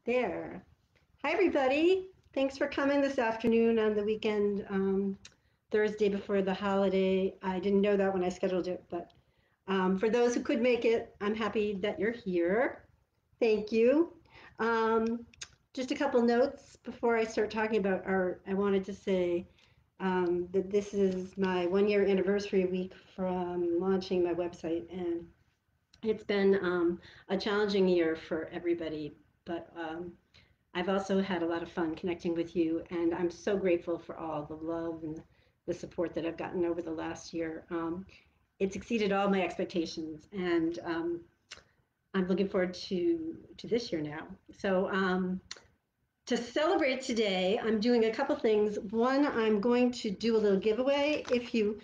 There. Hi, everybody. Thanks for coming this afternoon on the weekend, Thursday before the holiday. I didn't know that when I scheduled it, but for those who could make it, I'm happy that you're here. Thank you. Um, just a couple notes before I start talking about art. I wanted to say that this is my 1 year anniversary week from launching my website, and it's been a challenging year for everybody, but I've also had a lot of fun connecting with you, and I'm so grateful for all the love and the support that I've gotten over the last year. It's exceeded all my expectations, and I'm looking forward to this year now. So to celebrate today, I'm doing a couple things. One, I'm going to do a little giveaway. If you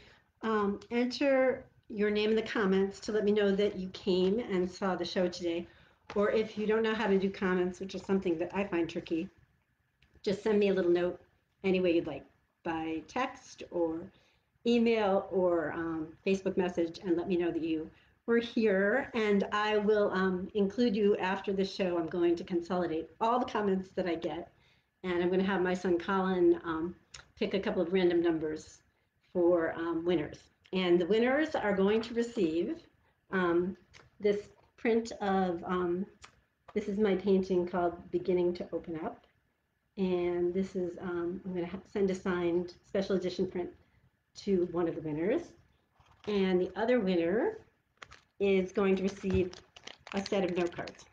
enter your name in the comments to let me know that you came and saw the show today, or if you don't know how to do comments, which is something that I find tricky, just send me a little note any way you'd like, by text or email or Facebook message, and let me know that you were here. And I will include you after the show. I'm going to consolidate all the comments that I get, and I'm going to have my son Colin pick a couple of random numbers for winners. And the winners are going to receive this print of, this is my painting called Beginning to Open Up. And this is, I'm going to send a signed special edition print to one of the winners. And the other winner is going to receive a set of note cards.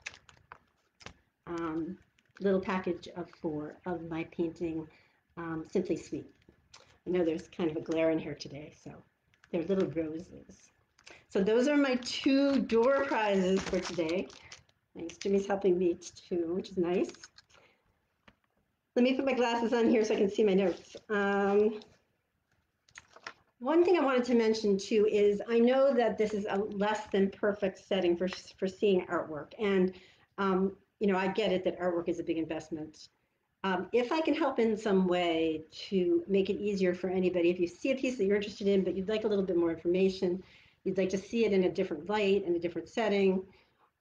Little package of 4 of my painting, Simply Sweet. I know there's kind of a glare in here today, so they're little roses. So those are my 2 door prizes for today. Thanks, Jimmy's helping me too, which is nice. Let me put my glasses on here so I can see my notes. One thing I wanted to mention too is I know that this is a less than perfect setting for seeing artwork, and you know, I get it that artwork is a big investment. If I can help in some way to make it easier for anybody, if you see a piece that you're interested in but you'd like a little bit more information, you'd like to see it in a different light, in a different setting,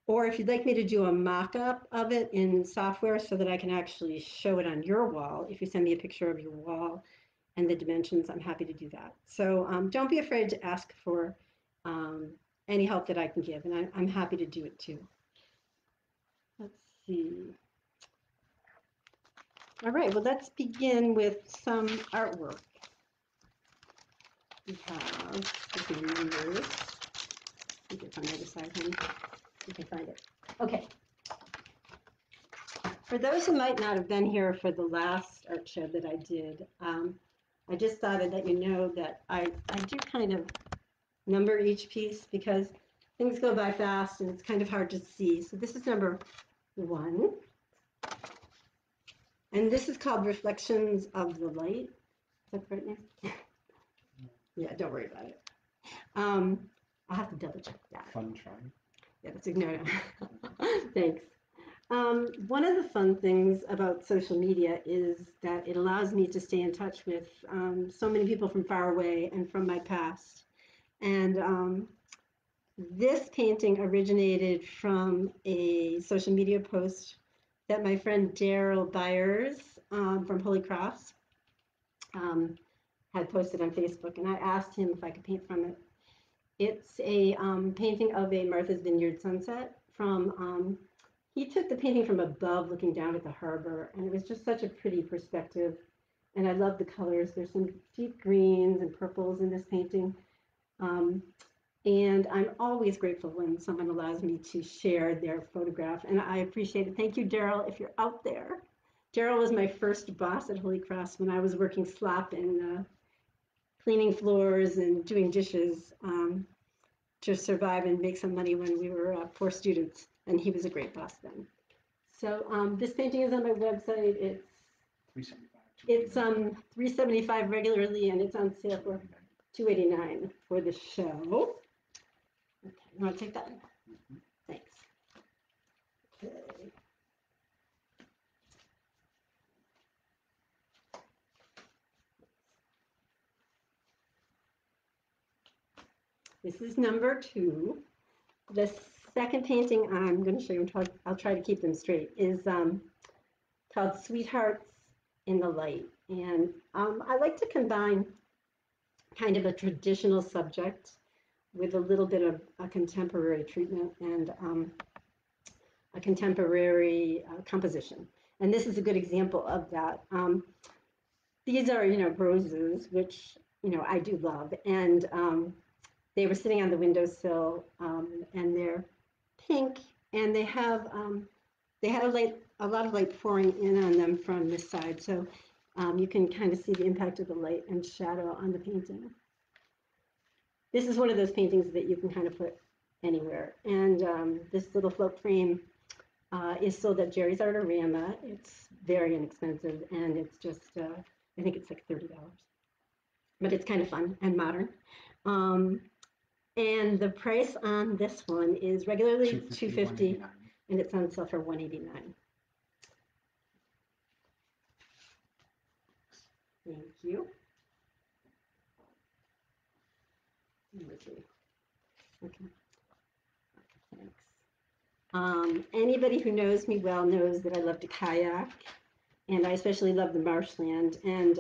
or if you'd like me to do a mock-up of it in software so that I can actually show it on your wall, if you send me a picture of your wall and the dimensions, I'm happy to do that. So don't be afraid to ask for any help that I can give, and I'm happy to do it too. Let's see. All right, well, let's begin with some artwork. We have the numbers. I think it's on the other side, honey. You can find it. Okay. For those who might not have been here for the last art show that I did, I just thought I'd let you know that I do kind of number each piece because things go by fast and it's kind of hard to see. So this is number 1. And this is called Reflections of the Light. Is that the right name? Yeah, don't worry about it. I'll have to double check that. Fun try. Yeah, that's no. Thanks. One of the fun things about social media is that it allows me to stay in touch with so many people from far away and from my past. And this painting originated from a social media post that my friend Daryl Byers from Holy Cross had posted on Facebook, and I asked him if I could paint from it. It's a painting of a Martha's Vineyard sunset from, he took the painting from above looking down at the harbor, and it was just such a pretty perspective. And I love the colors. There's some deep greens and purples in this painting. And I'm always grateful when someone allows me to share their photograph, and I appreciate it. Thank you, Daryl, if you're out there. Daryl was my first boss at Holy Cross when I was working slop and cleaning floors and doing dishes to survive and make some money when we were poor students, and he was a great boss then. So this painting is on my website. It's $375 regularly, and it's on sale for $289 for the show. Okay, you want to take that one? Thanks. Okay. This is number 2. The second painting I'm going to show you, I'll try to keep them straight, is called Sweethearts in the Light. And I like to combine kind of a traditional subject with a little bit of a contemporary treatment and a contemporary composition. And this is a good example of that. These are, roses, which, I do love. And they were sitting on the windowsill, and they're pink, and they had a lot of light pouring in on them from this side. So you can kind of see the impact of the light and shadow on the painting. This is one of those paintings that you can kind of put anywhere. And this little float frame is sold at Jerry's Artorama. It's very inexpensive, and it's just, I think it's like $30. But it's kind of fun and modern. And the price on this one is regularly $250, and it's on sale for $189. Thank you. Okay. Thanks. Anybody who knows me well knows that I love to kayak, and I especially love the marshland. And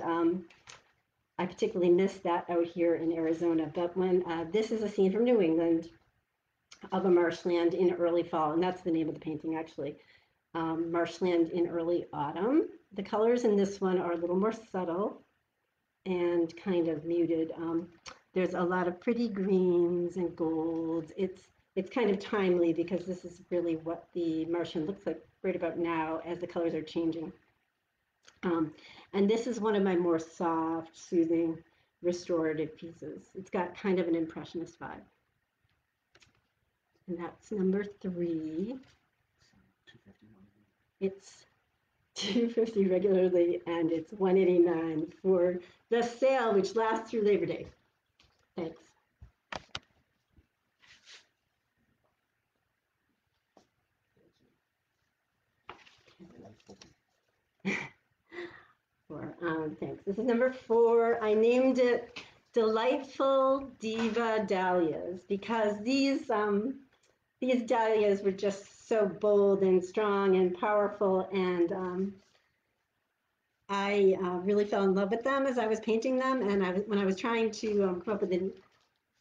I particularly miss that out here in Arizona. But when this is a scene from New England of a marshland in early fall, and that's the name of the painting actually. Marshland in early autumn. The colors in this one are a little more subtle and kind of muted. There's a lot of pretty greens and golds. It's kind of timely because this is really what the marshland looks like right about now as the colors are changing. And this is one of my more soft, soothing, restorative pieces. It's got kind of an impressionist vibe. And that's number 3. It's $250 regularly, and it's $189 for the sale, which lasts through Labor Day. Thanks. Thanks. This is number 4. I named it Delightful Diva Dahlias because these dahlias were just so bold and strong and powerful, and I really fell in love with them as I was painting them. And when I was trying to come up with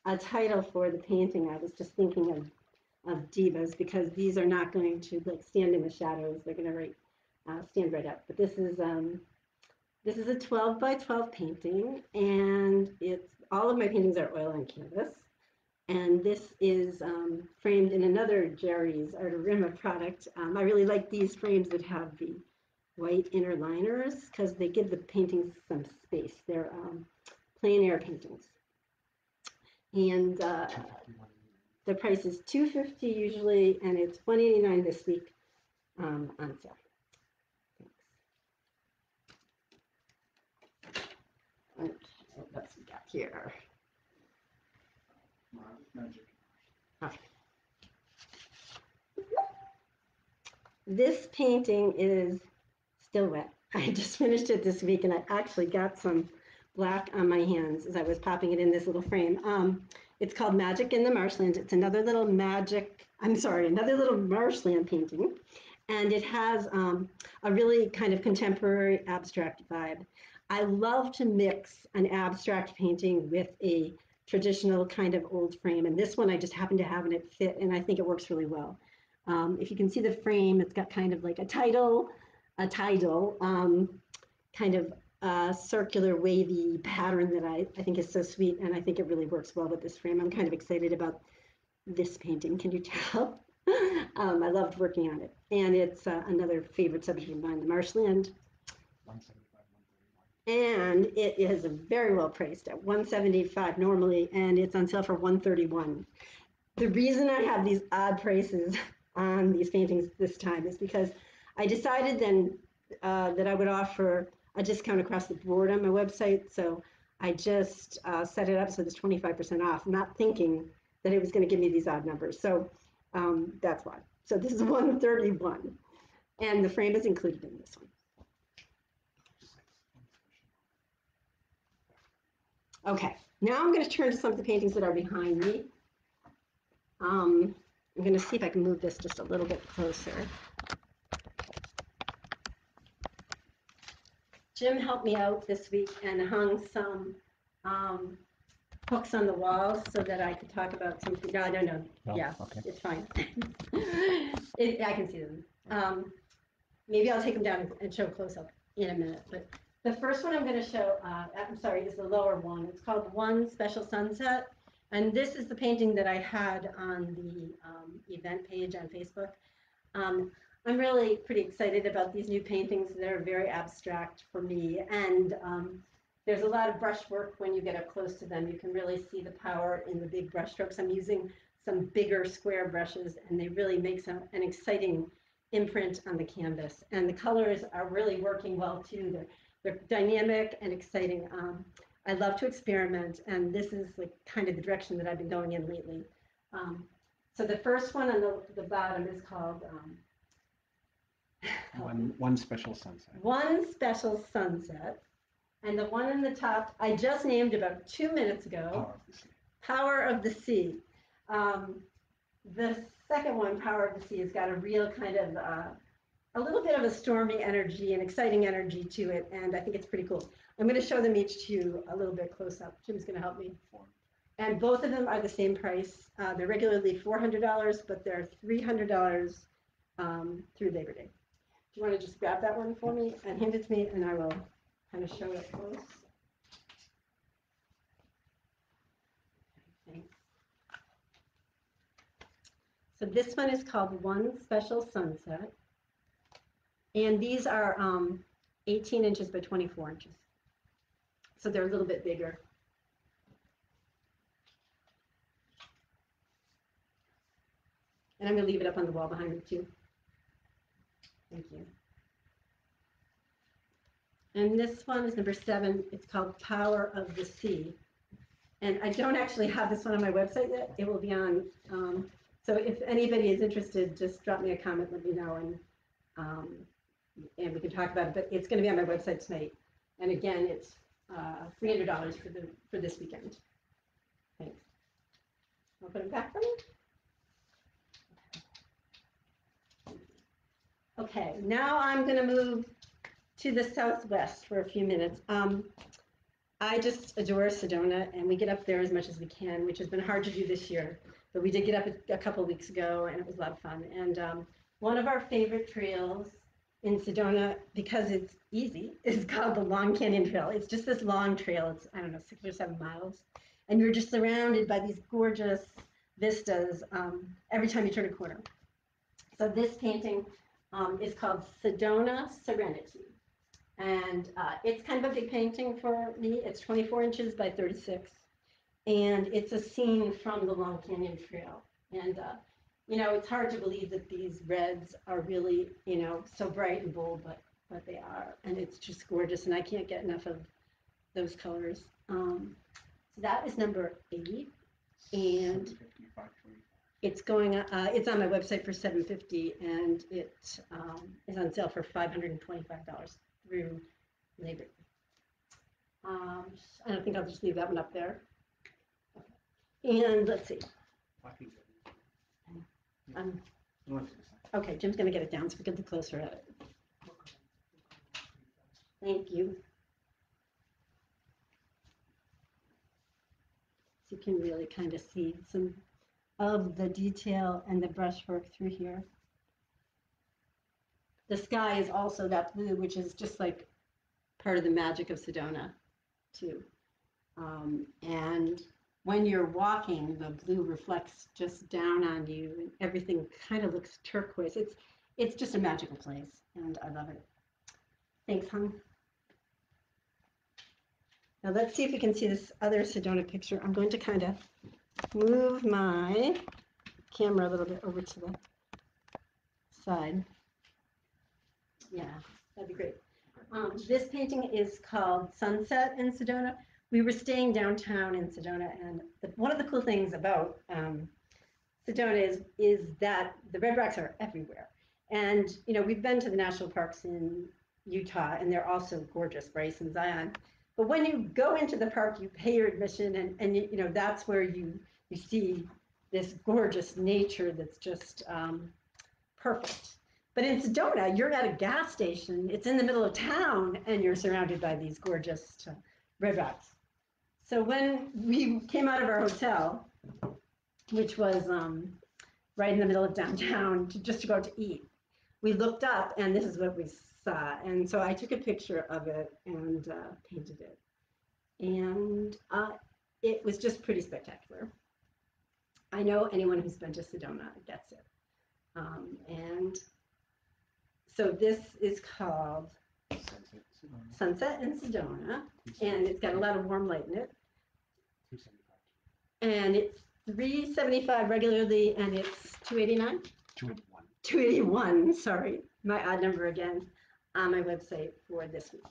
a title for the painting, I was just thinking of divas because these are not going to like stand in the shadows. They're going to stand right up. But this is a 12 by 12 painting, and all of my paintings are oil and canvas. And this is framed in another Jerry's Artorama product. I really like these frames that have the white inner liners because they give the paintings some space. They're plein air paintings. And the price is $250 usually, and it's $189 this week on sale. Thanks. Okay, what else we got here? Okay. This painting is still wet. I just finished it this week, and I actually got some black on my hands as I was popping it in this little frame. It's called Magic in the Marshlands. It's another little marshland painting, and it has a really kind of contemporary abstract vibe. I love to mix an abstract painting with a traditional kind of old frame, and this one I just happen to have and it fit, and I think it works really well. If you can see the frame, it's got kind of like a tidal, kind of circular wavy pattern that I think is so sweet, and I think it really works well with this frame. I'm kind of excited about this painting. Can you tell? I loved working on it, and it's another favorite subject of mine, the marshland. And it is very well priced at $175 normally, and it's on sale for $131. The reason I have these odd prices on these paintings this time is because I decided then that I would offer a discount across the board on my website. So I just set it up so there's 25% off, not thinking that it was going to give me these odd numbers. So that's why. So this is $131, and the frame is included in this one. Okay, now I'm going to turn to some of the paintings that are behind me. I'm going to see if I can move this just a little bit closer. Jim helped me out this week and hung some hooks on the walls so that I could talk about something. No, no. Oh, yeah, okay. it's fine. I can see them. Maybe I'll take them down and show close up in a minute. But the first one I'm going to show, I'm sorry, is the lower one. It's called One Special Sunset. And this is the painting that I had on the event page on Facebook. I'm really pretty excited about these new paintings. They're very abstract for me. And there's a lot of brush work when you get up close to them. You can really see the power in the big brush strokes. I'm using some bigger square brushes, and they really make an exciting imprint on the canvas. And the colors are really working well too. They're dynamic and exciting. I love to experiment, and this is like kind of the direction that I've been going in lately. So the first one on the bottom is called One Special Sunset. One Special Sunset. And the one on the top, I just named about 2 minutes ago, Power of the Sea. The second one, Power of the Sea, has got a real kind of, a little bit of a stormy energy and exciting energy to it, and I think it's pretty cool. I'm going to show them each to you a little bit close up. Jim's going to help me. And both of them are the same price. They're regularly $400, but they're $300 through Labor Day. Do you want to just grab that one for me and hand it to me, and I will kind of show it close. Thanks. So this one is called One Special Sunset. And these are 18 inches by 24 inches. So they're a little bit bigger. And I'm going to leave it up on the wall behind me too. Thank you. And this one is number 7. It's called Power of the Sea. And I don't actually have this one on my website yet. It will be on. So if anybody is interested, just drop me a comment, let me know, and we can talk about it. But it's going to be on my website tonight. And again, it's $300 for this weekend. Thanks. I'll put it back for me. Okay, now I'm going to move to the southwest for a few minutes. I just adore Sedona, and we get up there as much as we can, which has been hard to do this year. But we did get up a couple of weeks ago, and it was a lot of fun. And one of our favorite trails in Sedona, because it's easy, is called the Long Canyon Trail. It's just this long trail. It's, I don't know, 6 or 7 miles. And you're just surrounded by these gorgeous vistas every time you turn a corner. So this painting is called Sedona Serenity. And it's kind of a big painting for me. It's 24 inches by 36. And it's a scene from the Long Canyon Trail. And, you know, it's hard to believe that these reds are really, you know, so bright and bold, but they are. And it's just gorgeous, and I can't get enough of those colors. So that is number 8. And it's going. It's on my website for $750, and it is on sale for $525 through Labor. I don't think I'll just leave that one up there. And let's see. Okay, Jim's going to get it down so we get the closer at it. Thank you. So you can really kind of see some of the detail and the brushwork through here. The sky is also that blue, which is just like part of the magic of Sedona, too. And when you're walking, the blue reflects just down on you, and everything kind of looks turquoise. It's just a magical place, and I love it. Thanks, hon. Now let's see if we can see this other Sedona picture. I'm going to kind of move my camera a little bit over to the side. Yeah, that'd be great. This painting is called Sunset in Sedona. We were staying downtown in Sedona, and one of the cool things about Sedona is that the red rocks are everywhere. And, you know, we've been to the national parks in Utah, and they're also gorgeous, Bryce and Zion. But when you go into the park, you pay your admission, and you know, that's where you see this gorgeous nature that's just perfect. But in Sedona, you're at a gas station, it's in the middle of town, and you're surrounded by these gorgeous red rocks. So when we came out of our hotel, which was right in the middle of downtown, just to go to eat, we looked up, and this is what we saw. And so I took a picture of it and painted it. And it was just pretty spectacular. I know anyone who's been to Sedona gets it. And so this is called Sunset in Sedona, and it's got a lot of warm light in it. And it's $375 regularly, and it's $289. 281. 281. Sorry, my odd number again, on my website for this week.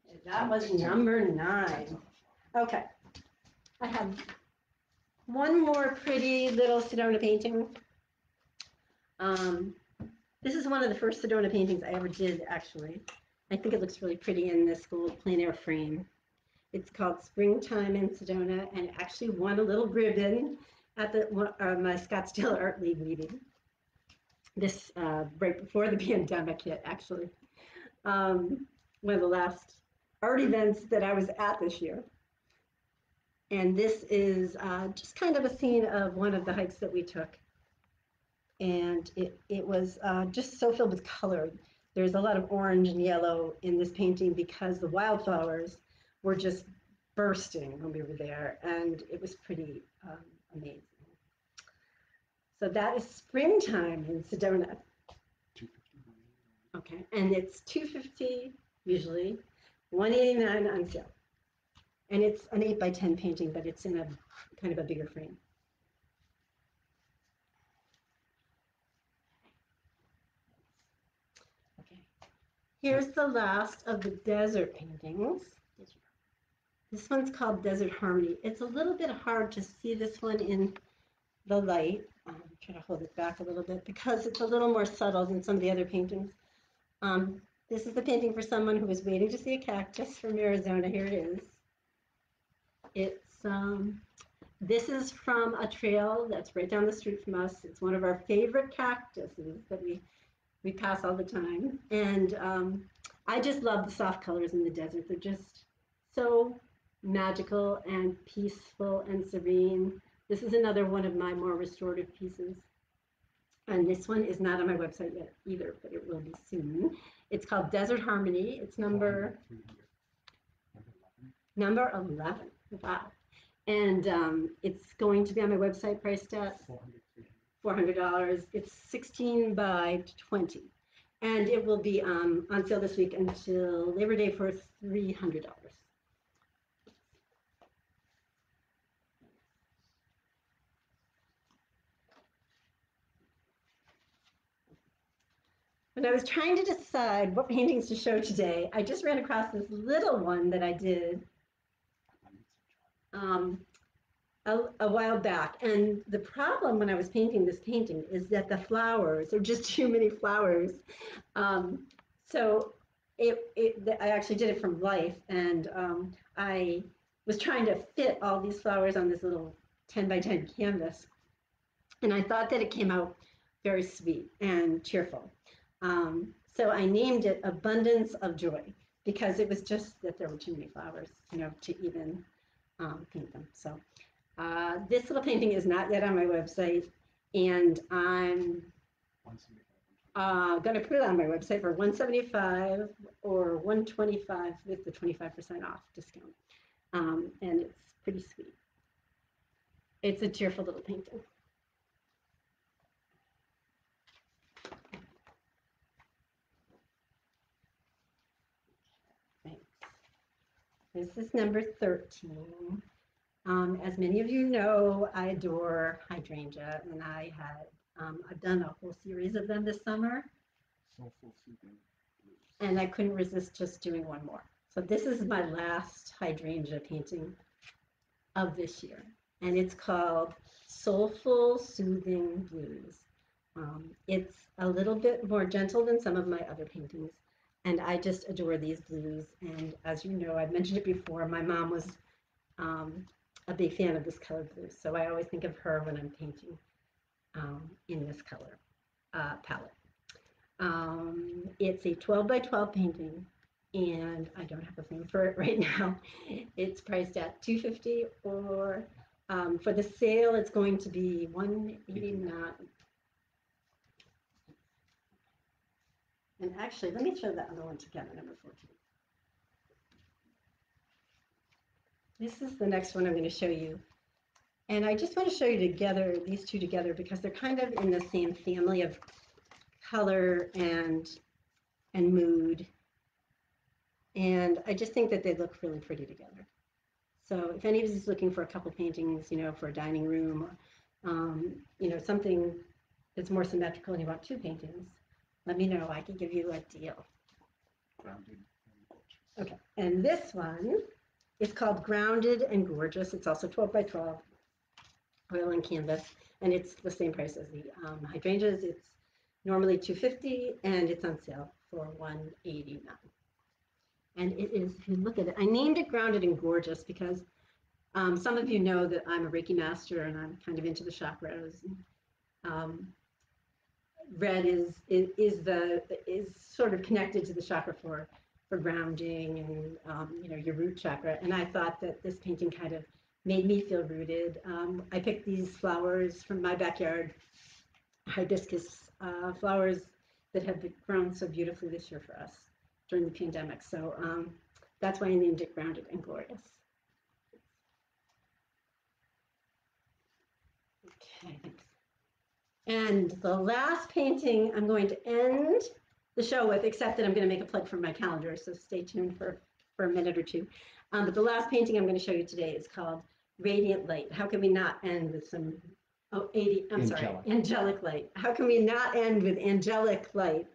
Okay. That was number 9. Okay, I have one more pretty little Sedona painting. This is one of the first Sedona paintings I ever did, actually. I think it looks really pretty in this gold plein air frame. It's called Springtime in Sedona, and it actually won a little ribbon at my Scottsdale Art League meeting. This right before the pandemic hit, actually. One of the last art events that I was at this year. And this is just kind of a scene of one of the hikes that we took. And it was just so filled with color. There's a lot of orange and yellow in this painting because the wildflowers were just bursting when we were there, and it was pretty amazing. So that is Springtime in Sedona. Okay, and it's $250 usually, $189 on sale. And it's an 8x10 painting, but it's in a kind of a bigger frame. Okay, here's the last of the desert paintings. This one's called Desert Harmony. It's a little bit hard to see this one in the light. I'm trying to hold it back a little bit because it's a little more subtle than some of the other paintings. This is the painting for someone who was waiting to see a cactus from Arizona. Here it is. It's this is from a trail that's right down the street from us. It's one of our favorite cactuses that we pass all the time. And I just love the soft colors in the desert. They're just so magical and peaceful and serene. This is another one of my more restorative pieces. And this one is not on my website yet either, but it will be soon. It's called Desert Harmony. It's number 11. Wow. And it's going to be on my website, priced at $400. It's 16 by 20. And it will be on sale this week until Labor Day for $300. When I was trying to decide what paintings to show today, I just ran across this little one that I did a while back. And the problem when I was painting this painting is that the flowers are just too many flowers. So I actually did it from life, and I was trying to fit all these flowers on this little 10 by 10 canvas. And I thought that it came out very sweet and cheerful. So I named it Abundance of Joy because it was just that there were too many flowers, to even paint them. So this little painting is not yet on my website, and I'm going to put it on my website for $175 or $125 with the 25% off discount. And it's pretty sweet. It's a cheerful little painting. This is number 13. As many of you know, I adore hydrangea, and I've done a whole series of them this summer. Soulful. And I couldn't resist just doing one more. So this is my last hydrangea painting of this year, and it's called Soulful Soothing Blues. It's a little bit more gentle than some of my other paintings, and I just adore these blues. And as you know, I've mentioned it before, my mom was a big fan of this color blue. So I always think of her when I'm painting in this color palette. It's a 12 by 12 painting, and I don't have a thing for it right now. It's priced at $250, or for the sale, it's going to be $189. And actually, let me throw that other one together, number 14. This is the next one I'm going to show you. And I just want to show you together, these two together, because they're kind of in the same family of color and mood. And I just think that they look really pretty together. So if anybody's looking for a couple paintings, for a dining room, or, something that's more symmetrical and you want two paintings, let me know. I can give you a deal. Grounded and gorgeous. Okay, and this one is called Grounded and Gorgeous. It's also 12 by 12, oil and canvas, and it's the same price as the hydrangeas. It's normally $250, and it's on sale for $189. And it is, if you look at it, I named it Grounded and Gorgeous because some of you know that I'm a Reiki master and I'm kind of into the chakras. Red is sort of connected to the chakra for grounding and your root chakra. And I thought that this painting kind of made me feel rooted. I picked these flowers from my backyard, hibiscus flowers that have grown so beautifully this year for us during the pandemic. So that's why I named it Grounded and Glorious. Okay, thanks. And the last painting I'm going to end the show with, except that I'm going to make a plug for my calendar, so stay tuned for a minute or two. But the last painting I'm going to show you today is called Radiant Light. How can we not end with some, angelic light. How can we not end with angelic light?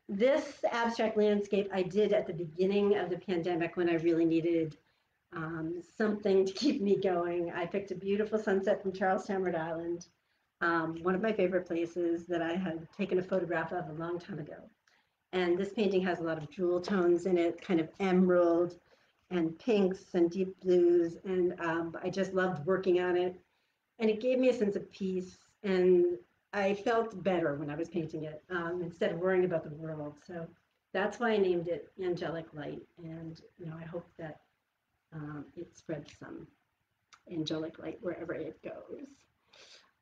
This abstract landscape I did at the beginning of the pandemic when I really needed something to keep me going. I picked a beautiful sunset from Charlestown, Rhode Island. One of my favorite places that I had taken a photograph of a long time ago. And this painting has a lot of jewel tones in it, kind of emerald and pinks and deep blues. And I just loved working on it. And it gave me a sense of peace. And I felt better when I was painting it instead of worrying about the world. So that's why I named it Angelic Light. And, I hope that it spreads some angelic light wherever it goes.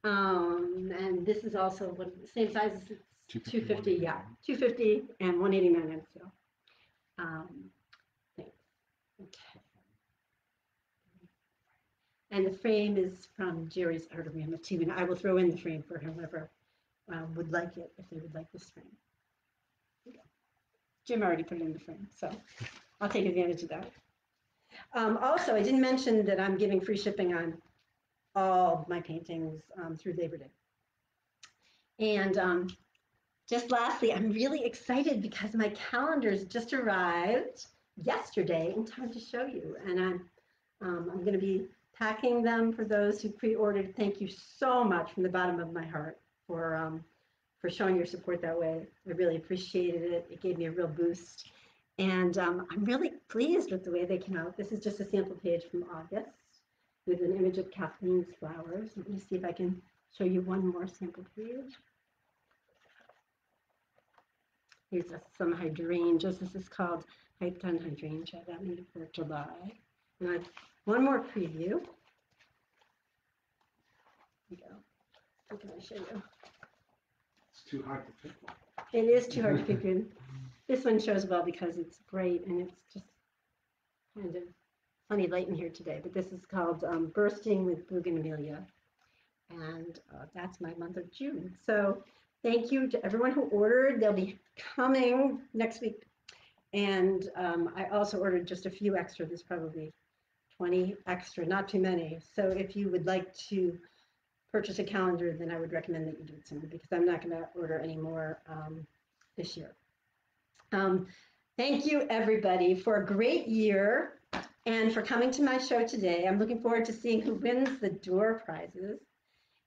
And this is also the same size as it's 250, yeah, 250 and 189 on sale. Thanks. Okay. And the frame is from Jerry's Artarama too, and I will throw in the frame for whoever would like it, if they would like this frame. Jim already put it in the frame, so I'll take advantage of that. Also, I didn't mention that I'm giving free shipping on all my paintings through Labor Day. And just lastly, I'm really excited because my calendars just arrived yesterday in time to show you. And I'm going to be packing them for those who pre-ordered. Thank you so much from the bottom of my heart for showing your support that way. I really appreciated it. It gave me a real boost. And I'm really pleased with the way they came out. This is just a sample page from August with an image of Kathleen's flowers. Let me see if I can show you one more sample page. Here's some hydrangeas. This is called Hyped on Hydrangea. That made it for July. And one more preview. Here we go. What can I show you? It's too hard to pick one. It is too hard to pick in. This one shows well because it's bright and it's just kind of funny light in here today. But this is called Bursting with Bougainvillea. And that's my month of June. So thank you to everyone who ordered. They'll be coming next week. And I also ordered just a few extra. There's probably 20 extra, not too many. So if you would like to purchase a calendar, then I would recommend that you do it soon because I'm not going to order any more this year. Thank you, everybody, for a great year and for coming to my show today. I'm looking forward to seeing who wins the door prizes.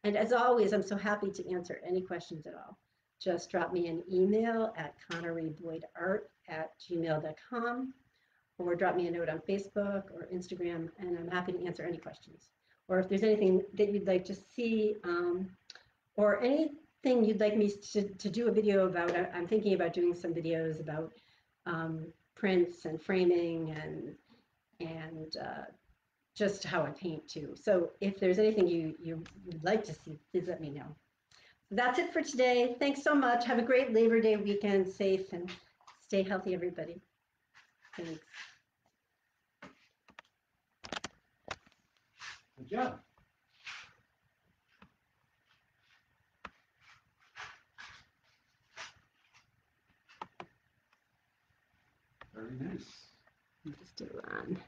And as always, I'm so happy to answer any questions at all. Just drop me an email at conneryboydart@gmail.com, or drop me a note on Facebook or Instagram, and I'm happy to answer any questions. Or if there's anything that you'd like to see, or anything you'd like me to do a video about, I'm thinking about doing some videos about prints and framing and just how I paint too. So if there's anything you would like to see, please let me know. So that's it for today. Thanks so much. Have a great Labor Day weekend, safe, and stay healthy, everybody. Thanks. Good job. Very nice. Just do on.